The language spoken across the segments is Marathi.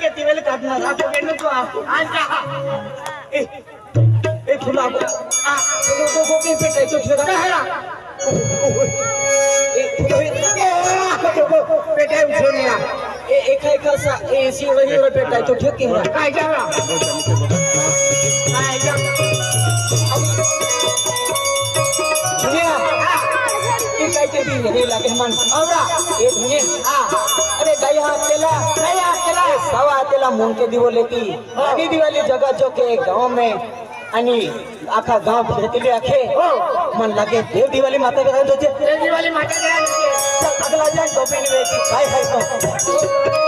के तिवेले काढणार आपण गेलो तो ए फुला लोगों के पेटाय तो छेड़ा है पेटाय उछोनिया एक सा एसी वही और पेटाय तो ठीक है काय जावा काय जा दुनिया ये काय ते दी रे लागे मन आवरा ए दुनिया अरे गया केला सवा तेला मूंग के दिवो लेती आधी दिवाली जगह जो के गांव में आणि आखा गांव फिरतीले आखे मन लागे देव दिवाली माता के तो देव दिवाली माता के अगला जाए टोपी नहीं बेची काय है तो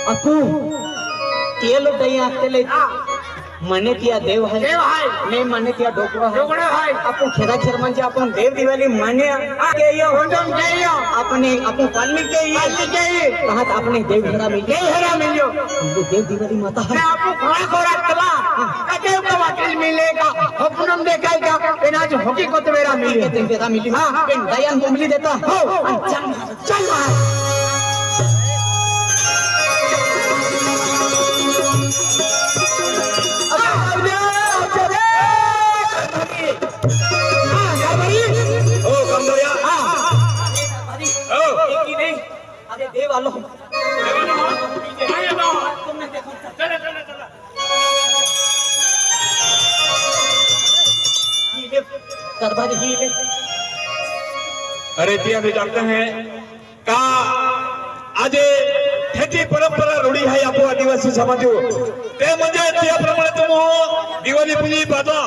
अपू तेल दही आखले मने तिया देव है मैं मने तिया ढोकड़ा है अपू खेदा शर्मांचे आपण देव दिवाली माने के यो होंडन के यो अपने अपू पालनी के ये कहां अपने देव हरा मिलियो देव दिवाली माता है अपू खोरा तला देव का वाकिल मिलेगा अपनम देखाएगा बिना जो होकी को तेरा मिली हां बिन दयान उंगली देता हो चल देव आलो अरे जी आम्ही जानते हैं का आज त्याची परंपरा रूढी आहे आपल्या आदिवासी समाज ते म्हणजे त्याप्रमाणे तुम्ही दिवाळी पूजी पाहता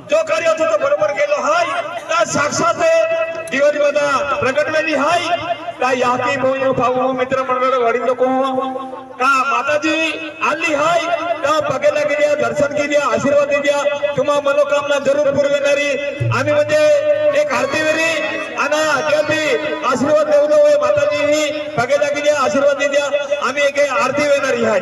जो कार्य होतं तो बरोबर केलं हाय का साक्षात दिवाळी मध्ये प्रकट झाली हाय का याकी बोल भाऊ मित्र मंडळ वडील लोक का माताजी आली हाय का बघायला गेल्या दर्शन केल्या आशीर्वाद द्या तुम्हा मनोकामना जरूर पुरविणारी आम्ही म्हणजे एक आरती वेरी आणि त्याबी आशीर्वाद देऊ दो माताजी ही बघायला गेल्या आशीर्वाद द्या आम्ही एक आरती वेणारी हाय